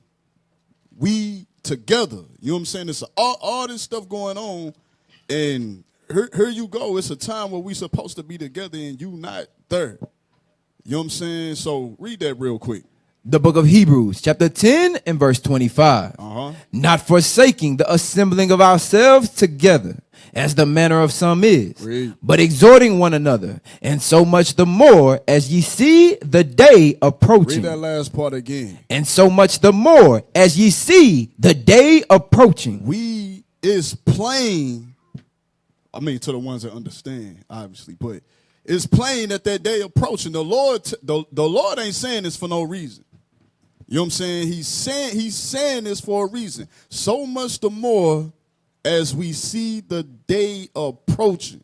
we together. You know what I'm saying? It's all this stuff going on. And here you go. It's a time where we supposed to be together and you not there. You know what I'm saying? So read that real quick. The book of Hebrews, chapter 10 and verse 25. Not forsaking the assembling of ourselves together, as the manner of some is, but exhorting one another, and so much the more as ye see the day approaching. Read that last part again. And so much the more as ye see the day approaching. We is plain, I mean to the ones that understand, obviously, but it's plain that day approaching. The Lord ain't saying this for no reason. You know what I'm saying? He's saying this for a reason. So much the more as we see the day approaching.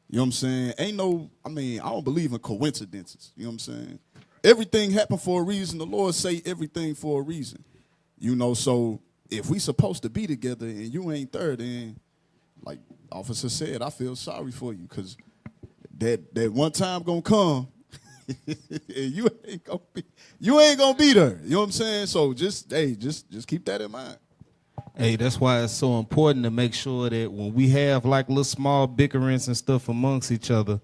You know what I'm saying? I don't believe in coincidences. You know what I'm saying? Everything happened for a reason. The Lord say everything for a reason. You know, so if we supposed to be together and you ain't there, then like officer said, I feel sorry for you because that one time gonna come and you ain't gonna be there. You know what I'm saying? So just keep that in mind. Hey, that's why it's so important to make sure that when we have like little small bickerings and stuff amongst each other,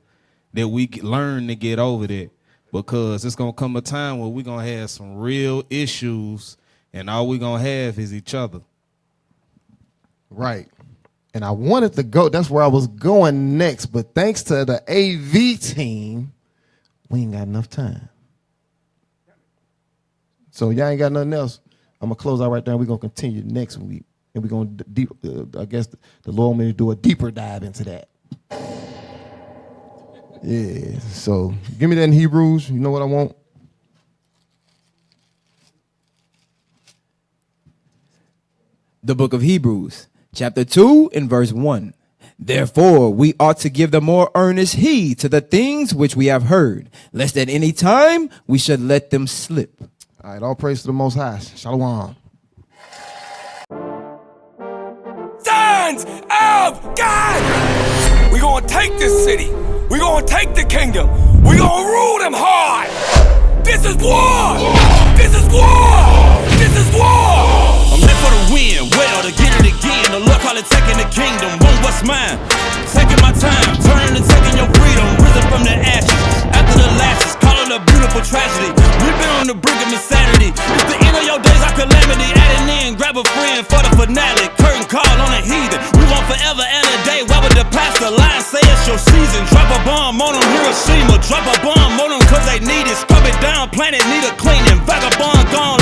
that we learn to get over that, because it's gonna come a time where we're gonna have some real issues, and all we're gonna have is each other. Right. And I wanted to go, that's where I was going next, but thanks to the AV team, we ain't got enough time. So y'all ain't got nothing else. I'm going to close out right there, and we're going to continue next week. And we're going to, I guess the Lord may do a deeper dive into that. Yeah, so give me that in Hebrews. You know what I want? The book of Hebrews, chapter 2 and verse 1. Therefore, we ought to give the more earnest heed to the things which we have heard, lest at any time we should let them slip. All right, all praise to the Most High. Shalom. Sons of God! We're going to take this city. We gonna take the kingdom. We gonna rule them hard. This is war. This is war. This is war. I'm here for the win, well, to get it again. The Lord call it taking the kingdom, want what's mine. Taking my time, turning and taking your freedom. Risen from the ashes, after the lashes, call it a beautiful tragedy. We've been on the brink of insanity. It's the end of your days, our calamity. Adding in, grab a friend for the finale. Curtain call on a heathen. We want forever and a day. Why would the pastor lie and say it's your season? Drop a bomb on them, Hiroshima. Drop a bomb on them cause they need it. Scrub it down, planet need a cleaning. Vagabond gone